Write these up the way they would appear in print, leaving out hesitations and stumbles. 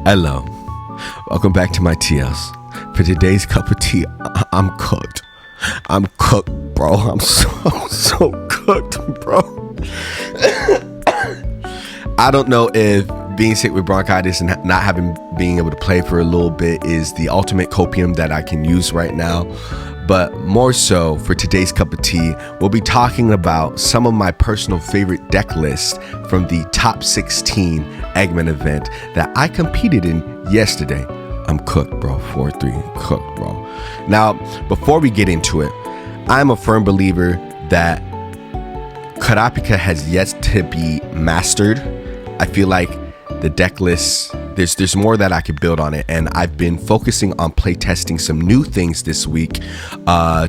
Hello, welcome back to my TLs. For today's cup of tea, I'm cooked. I'm cooked, bro. I'm so cooked, bro. I don't know if being sick with bronchitis and not being able to play for a little bit is the ultimate copium that I can use right now. But more so, for today's cup of tea, we'll be talking about some of my personal favorite deck lists from the top 16 Egman event that I competed in yesterday. I'm cooked, bro. 4-3, cooked, bro. Now, before we get into it, I'm a firm believer that Karapika has yet to be mastered. I feel like the deck list, there's more that I could build on it, and I've been focusing on play testing some new things this week,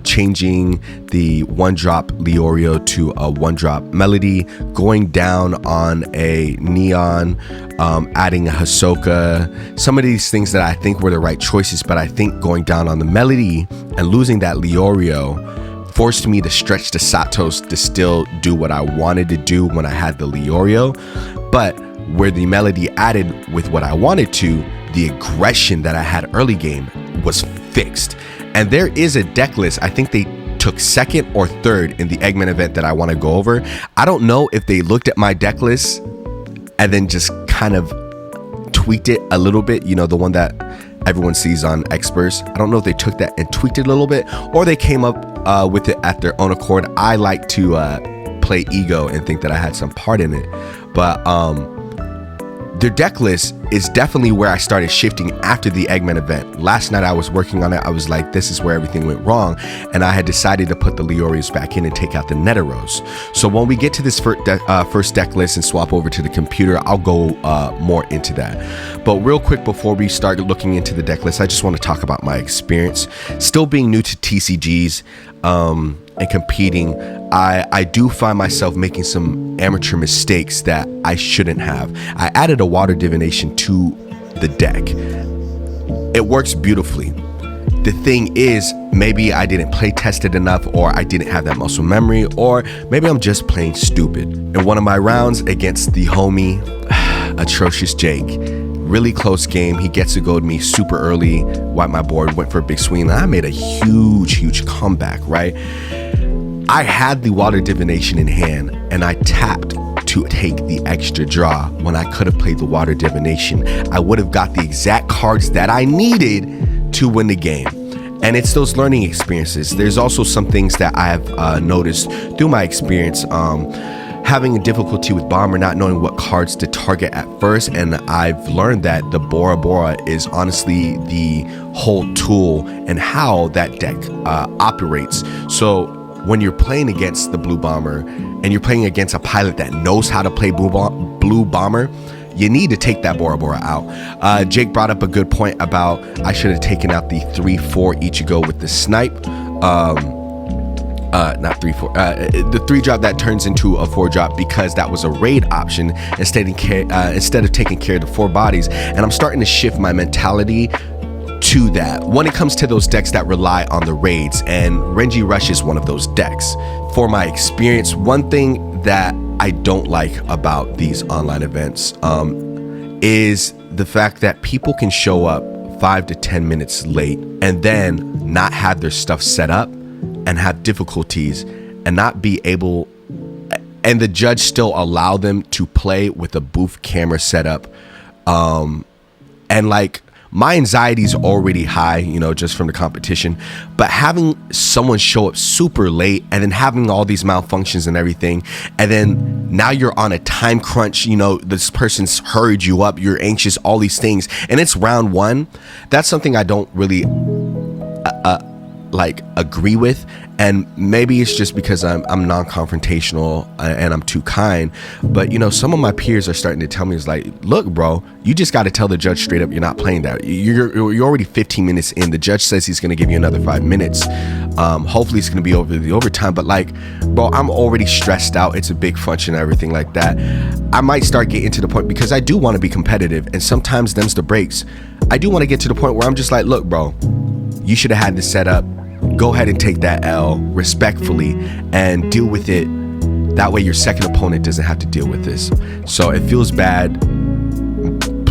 changing the 1-drop Leorio to a 1-drop Melody, going down on a Neon, adding a Hisoka. Some of these things that I think were the right choices, but I think going down on the Melody and losing that Leorio forced me to stretch the Satos to still do what I wanted to do when I had the Leorio. But where the Melody added with what I wanted to, the aggression that I had early game was fixed. And there is a deck list, I think they took second or third in the Egman event that I want to go over. I don't know if they looked at my deck list and then just kind of tweaked it a little bit, you know, the one that everyone sees on experts. I don't know if they took that and tweaked it a little bit, or they came up with it at their own accord. I like to play ego and think that I had some part in it, but their deck list is definitely where I started shifting after the Egman event. Last night I was working on it. I was like, this is where everything went wrong. And I had decided to put the Leorios back in and take out the Neteros. So when we get to this first deck list and swap over to the computer, I'll go more into that. But real quick, before we start looking into the deck list, I just want to talk about my experience. Still being new to TCGs and competing, I do find myself making some amateur mistakes that I shouldn't have. I added a water divination to the deck. It works beautifully. The thing is, maybe I didn't play test it enough, or I didn't have that muscle memory, or maybe I'm just plain stupid. In one of my rounds against the homie, Atrocious Jake, really close game. He gets to go to me super early, wiped my board, went for a big swing, and I made a huge comeback, right? I had the water divination in hand, and I tapped to take the extra draw when I could have played the water divination. I would have got the exact cards that I needed to win the game. And it's those learning experiences. There's also some things that I have noticed through my experience, having a difficulty with Bomber, not knowing what cards to target at first. And I've learned that the Bora Bora is honestly the whole tool and how that deck operates. So when you're playing against the Blue Bomber and you're playing against a pilot that knows how to play Blue Bomber, you need to take that Bora Bora out. Jake brought up a good point about I should have taken out the 3/4 Ichigo with the snipe. Not 3/4, the 3-drop that turns into a 4-drop, because that was a raid option instead of taking care of the 4 bodies. And I'm starting to shift my mentality to that when it comes to those decks that rely on the raids, and Renji Rush is one of those decks. For my experience, one thing that I don't like about these online events is the fact that people can show up 5 to 10 minutes late and then not have their stuff set up and have difficulties and not be able, and the judge still allow them to play with a booth camera setup. And like, my anxiety is already high, you know, just from the competition, but having someone show up super late and then having all these malfunctions and everything, and then now you're on a time crunch, you know, this person's hurried you up, you're anxious, all these things, and it's round 1. That's something I don't really like agree with. And maybe it's just because I'm non-confrontational and I'm too kind, but you know, some of my peers are starting to tell me, it's like, look bro, you just got to tell the judge straight up you're not playing that. You're already 15 minutes in. The judge says he's going to give you another 5 minutes. Hopefully it's going to be over the overtime, but like, bro, I'm already stressed out. It's a big function and everything like that. I might start getting to the point, because I do want to be competitive, and sometimes them's the breaks. I do want to get to the point where I'm just like, look bro, you should have had this set up. Go ahead and take that L respectfully and deal with it. That way your second opponent doesn't have to deal with this. So it feels bad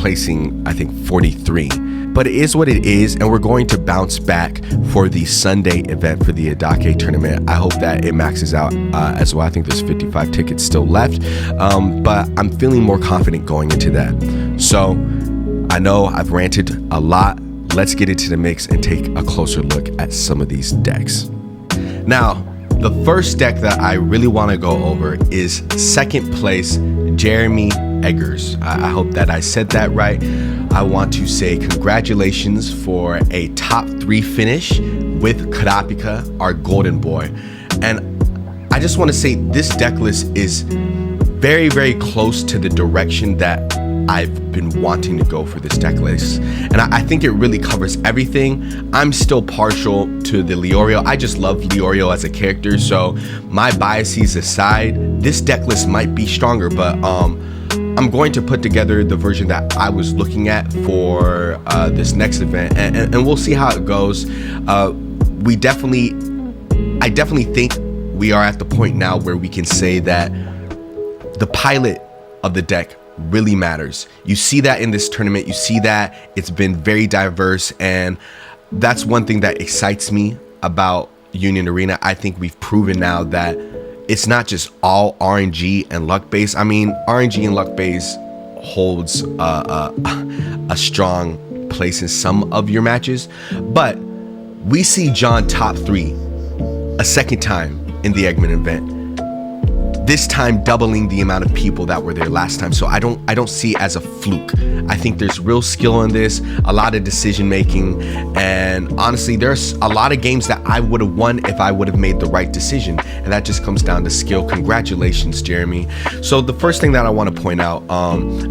placing, I think, 43. But it is what it is, and we're going to bounce back for the Sunday event for the Edgar tournament. I hope that it maxes out as well. I think there's 55 tickets still left, but I'm feeling more confident going into that. So I know I've ranted a lot. Let's get into the mix and take a closer look at some of these decks. Now, the first deck that I really want to go over is second place Jeremy Eggers. I hope that I said that right. I want to say congratulations for a top 3 finish with Karapika, our golden boy. And I just want to say this deck list is very, very close to the direction that I've been wanting to go for this deck list. And I think it really covers everything. I'm still partial to the Leorio. I just love Leorio as a character. So my biases aside, this deck list might be stronger, but I'm going to put together the version that I was looking at for this next event, and we'll see how it goes. I definitely think we are at the point now where we can say that the pilot of the deck really matters. You see that in this tournament. You see that it's been very diverse, and that's one thing that excites me about Union Arena. I think we've proven now that it's not just all RNG and luck base. I mean, RNG and luck base holds a strong place in some of your matches, but we see Jon top 3 a second time in the Egman event. This time doubling the amount of people that were there last time. So I don't see it as a fluke. I think there's real skill in this, a lot of decision making, and honestly, there's a lot of games that I would have won if I would have made the right decision, and that just comes down to skill. Congratulations, Jeremy. So the first thing that I want to point out,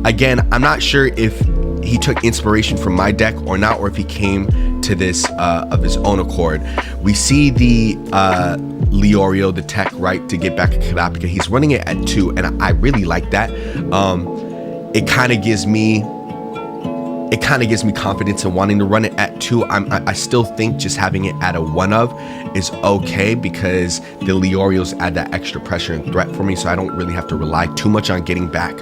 again, I'm not sure if he took inspiration from my deck or not, or if he came to this of his own accord. We see the Leorio, the tech, right, to get back at Karapika. He's running it at 2, and I really like that. It kind of gives me confidence in wanting to run it at 2. I still think just having it at a 1 of is okay, because the Leorios add that extra pressure and threat for me, so I don't really have to rely too much on getting back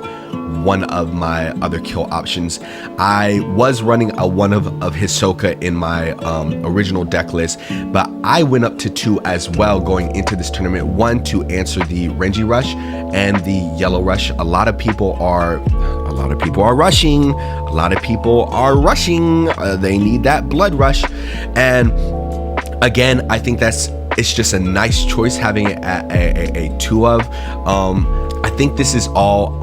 one of my other kill options. I was running a 1 of Hisoka in my original deck list, but I went up to 2 as well going into this tournament. 1 to answer the Renji rush and the yellow rush. A lot of people are rushing. A lot of people are rushing. They need that blood rush. And again, I think it's just a nice choice having it at a 2 of. I think this is all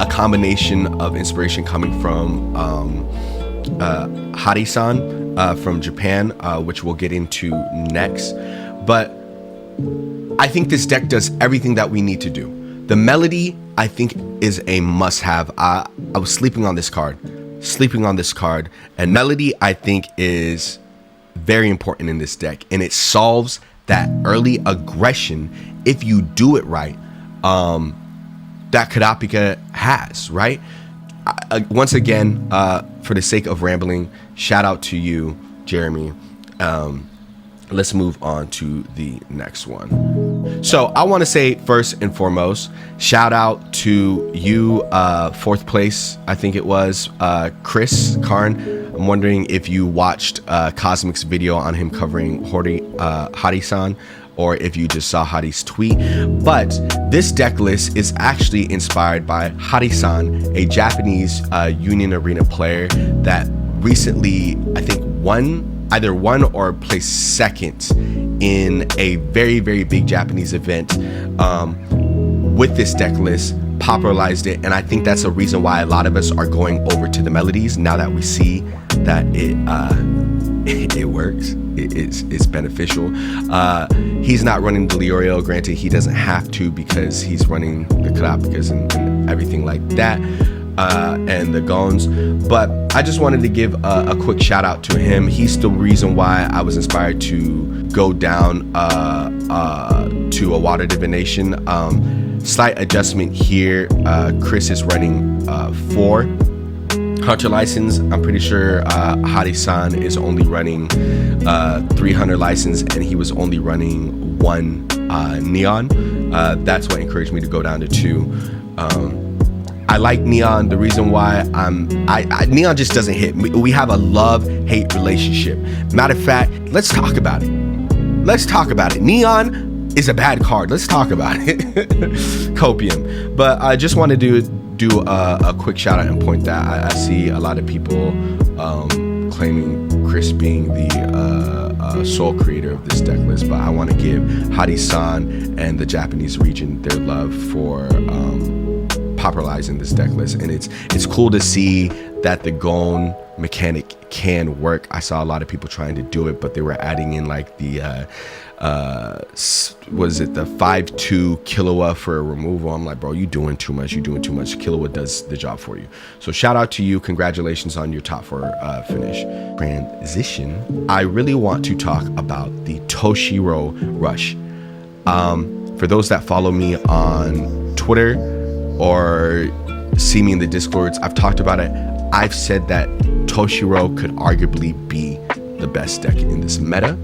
a combination of inspiration coming from Hari-san from Japan, which we'll get into next. But I think this deck does everything that we need to do. The melody, I think, is a must-have. I was sleeping on this card, and melody, I think, is very important in this deck, and it solves that early aggression if you do it right. That Karapika has, right? Once again, for the sake of rambling, shout out to you, Jeremy. Let's move on to the next one. So I want to say first and foremost, shout out to you, 4th place, I think it was, Chris Karn. I'm wondering if you watched Cosmic's video on him covering Hari-san, or if you just saw Hari's tweet. But this deck list is actually inspired by Hari-san, a Japanese Union Arena player that recently, I think, either won or placed second in a very, very big Japanese event with this deck list, popularized it, and I think that's a reason why a lot of us are going over to the melodies now that we see that it works. It's beneficial. He's not running the Leorio. Granted, he doesn't have to because he's running the Karapikas and everything like that, and the Gons. But I just wanted to give a quick shout out to him. He's the reason why I was inspired to go down to a water divination. Slight adjustment here. Chris is running 4 hunter license. I'm pretty sure Hari-san is only running 300 license, and he was only running 1 neon. That's what encouraged me to go down to 2. I like Neon. The reason why Neon just doesn't hit. We have a love-hate relationship. Matter of fact, let's talk about it. Neon is a bad card. Let's talk about it. Copium. But I just wanted to do a quick shout out and point that I see a lot of people claiming Chris being the sole creator of this deck list, but I want to give Hadi-san and the Japanese region their love for popularizing this deck list. And it's cool to see that the Gon mechanic can work. I saw a lot of people trying to do it, but they were adding in like the was it the 5-2 Killua for a removal. I'm like, bro, you doing too much. Killua does the job for you. So shout out to you. Congratulations on your top 4 finish. Transition. I really want to talk about the Toshiro rush. For those that follow me on Twitter or see me in the Discords, I've talked about it. I've said that Toshiro could arguably be the best deck in this meta.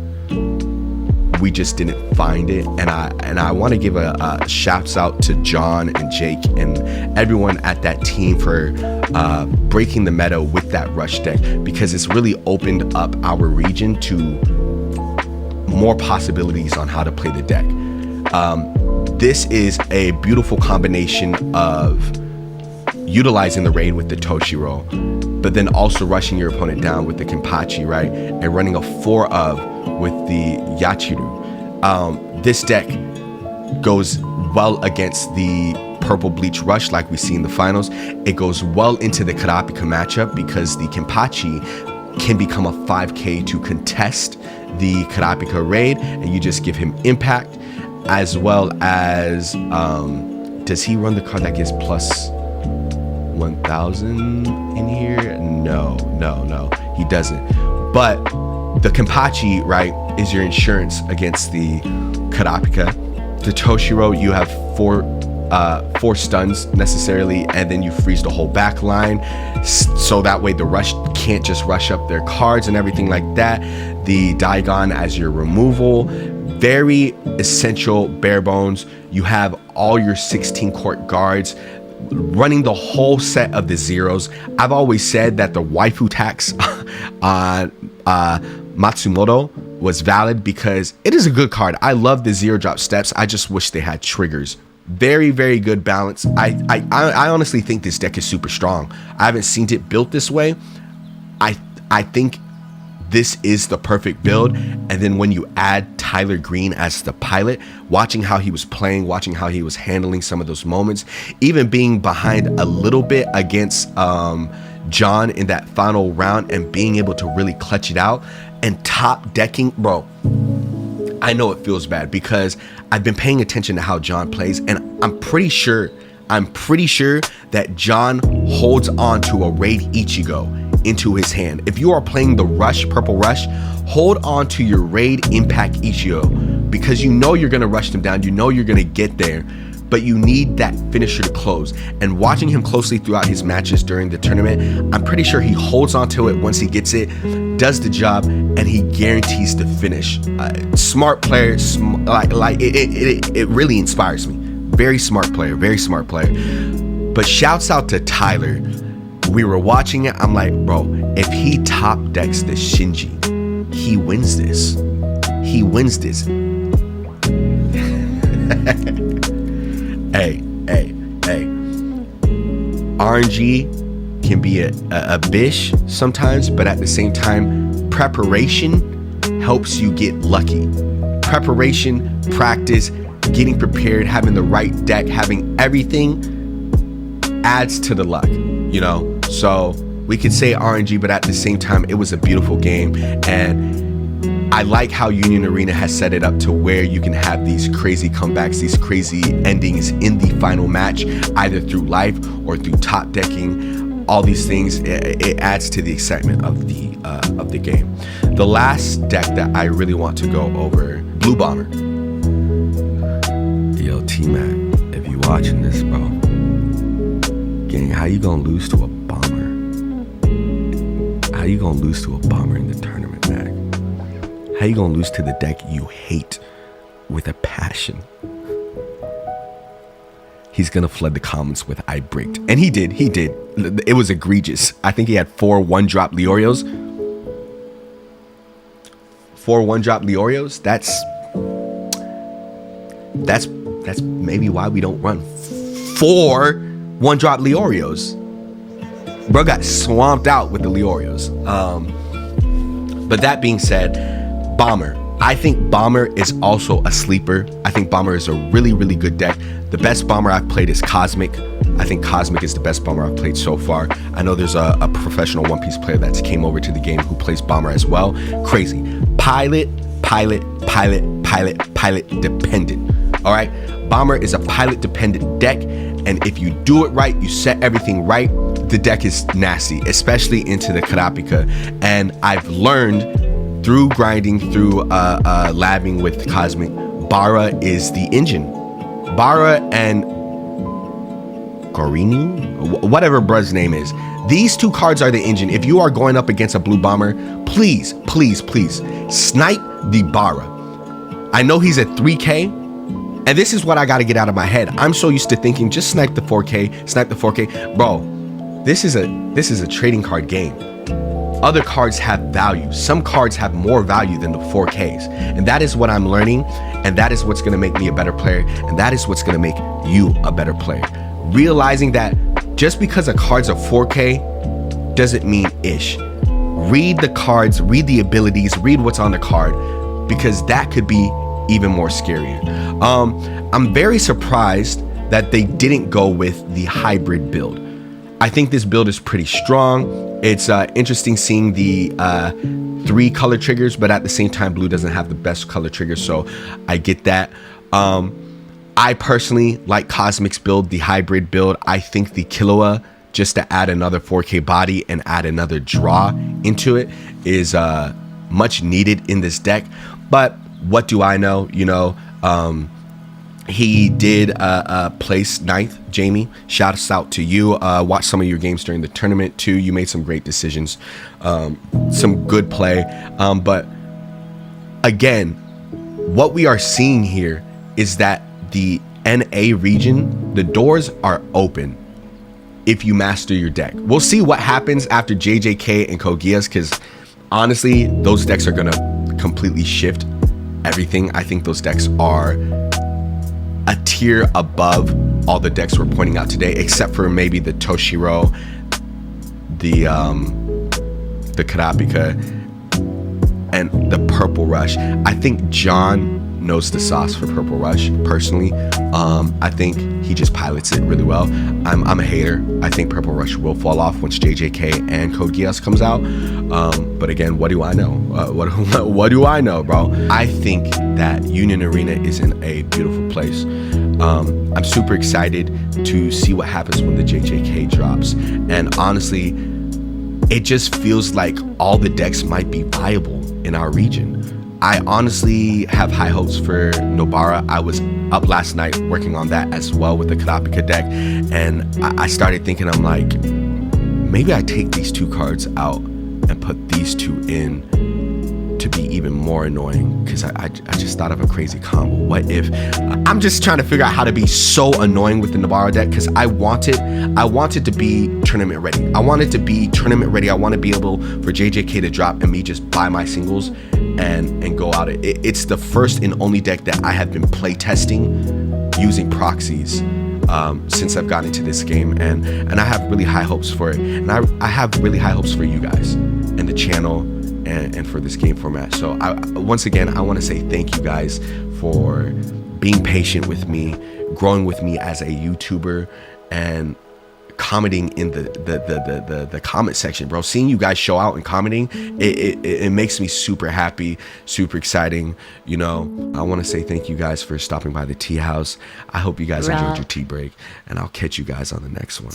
We just didn't find it, and I want to give a shouts out to Jon and Jake and everyone at that team for breaking the meta with that rush deck, because it's really opened up our region to more possibilities on how to play the deck. This is a beautiful combination of utilizing the raid with the Toshiro, but then also rushing your opponent down with the Kenpachi, right? And running a 4-of with the Yachiru. This deck goes well against the Purple Bleach Rush like we see in the finals. It goes well into the Karapika matchup because the Kenpachi can become a 5k to contest the Karapika raid, and you just give him impact, as well as does he run the card that gives plus 1000 in here? No, he doesn't. But the Kenpachi, right, is your insurance against the Karapika. The Toshiro, you have 4 stuns necessarily, and then you freeze the whole back line, so that way the rush can't just rush up their cards and everything like that. The Daigon as your removal, very essential bare bones. You have all your 16 court guards running the whole set of the zeros. I've always said that the waifu tax on Matsumoto was valid because it is a good card. I love the 0-drop steps. I just wish they had triggers. Very, very good balance. I honestly think this deck is super strong. I haven't seen it built this way. I think this is the perfect build. And then when you add Tyler Green as the pilot, watching how he was playing, watching how he was handling some of those moments, even being behind a little bit against Jon in that final round and being able to really clutch it out and top decking, bro. I know it feels bad because I've been paying attention to how Jon plays, and I'm pretty sure that Jon holds on to a Raid Ichigo into his hand. If you are playing the rush, purple rush, hold on to your Raid Impact Ichigo, because you know you're gonna rush them down, you know you're gonna get there, but you need that finisher to close. And watching him closely throughout his matches during the tournament, I'm pretty sure he holds on to it once he gets it, does the job, and he guarantees the finish. Smart player, it really inspires me. Very smart player, very smart player. But shouts out to Tyler. We were watching it, I'm like, bro, if he top decks the Shinji, he wins this. He wins this. Hey. RNG can be a bish sometimes, but at the same time, preparation helps you get lucky. Preparation, practice, getting prepared, having the right deck, having everything adds to the luck, you know? So we could say RNG, but at the same time, it was a beautiful game. And I like how Union Arena has set it up to where you can have these crazy comebacks, these crazy endings in the final match, either through life or through top decking. All these things, it adds to the excitement of the game. The last deck that I really want to go over, Blue Bomber. Yo, Tmac, if you watching this, bro, gang, how you gonna lose to a bomber? How you gonna lose to a bomber in the tournament, Mac? How you gonna lose to the deck you hate with a passion? he's gonna flood the comments with "I bricked," and he did. It was egregious. I think he had 4 1-drop Leorios. 4 1-drop Leorios. That's maybe why we don't run 4 1-drop Leorios. Bro got swamped out with the Leorios. But that being said, Bomber. I think Bomber is also a sleeper. I think Bomber is a really, really good deck. The best Bomber I've played is Cosmic. I think Cosmic is the best Bomber I've played so far. I know there's a professional One Piece player that's came over to the game who plays Bomber as well. Crazy. Pilot dependent. All right. Bomber is a pilot dependent deck. And if you do it right, you set everything right, the deck is nasty, especially into the Karapika. And I've learned through grinding, through labbing with Cosmic, Bara is the engine. Bara and Gorini, whatever bruh's name is, these 2 cards are the engine. If you are going up against a blue Bomber, please snipe the Bara. I know he's at 3K, and this is what I got to get out of my head. I'm so used to thinking just snipe the 4K, bro. This is a trading card game. Other cards have value. Some cards have more value than the 4Ks. And that is what I'm learning. And that is what's going to make me a better player. And that is what's going to make you a better player. Realizing that just because a card's a 4K doesn't mean ish. Read the cards, read the abilities, read what's on the card, because that could be even more scarier. I'm very surprised that they didn't go with the hybrid build. I think this build is pretty strong. It's interesting seeing the 3 color triggers, but at the same time, blue doesn't have the best color triggers, so I get that. I personally like Cosmic's build, the hybrid build. I think the Killua, just to add another 4K body and add another draw into it, is much needed in this deck. But what do I know? You know, he did place 9th, Jamie. Shouts out to you. Watched some of your games during the tournament too. You made some great decisions, some good play. But again, what we are seeing here is that the NA region, the doors are open if you master your deck. We'll see what happens after JJK and Kogias, because honestly, those decks are gonna completely shift everything. I think those decks are a tier above all the decks we're pointing out today, except for maybe the Toshiro, the Karapika, and the Purple Rush. I think Jon knows the sauce for Purple Rush personally. I think he just pilots it really well. I'm a hater. I think Purple Rush will fall off once JJK and Code Geass comes out. But again, what do I know? What do I know, bro? I think that Union Arena is in a beautiful place. I'm super excited to see what happens when the JJK drops. And honestly, it just feels like all the decks might be viable in our region. I honestly have high hopes for Nobara. I was up last night working on that as well with the Karapika deck, and I started thinking, I'm like, maybe I take these 2 cards out and put these 2 in to be even more annoying, because I just thought of a crazy combo. What if I'm just trying to figure out how to be so annoying with the Nobara deck, because I want it to be tournament ready. I want it to be tournament ready. I want to be able for JJK to drop and me just buy my singles and go out. It's the first and only deck that I have been play testing using proxies since I've gotten into this game, and I have really high hopes for it, and I have really high hopes for you guys and the channel and for this game format. So once again, I want to say thank you guys for being patient with me, growing with me as a YouTuber, and commenting in the comment section, bro. Seeing you guys show out and commenting, it makes me super happy, super exciting. You know, I want to say thank you guys for stopping by the tea house. I hope you guys enjoyed your tea break, and I'll catch you guys on the next one.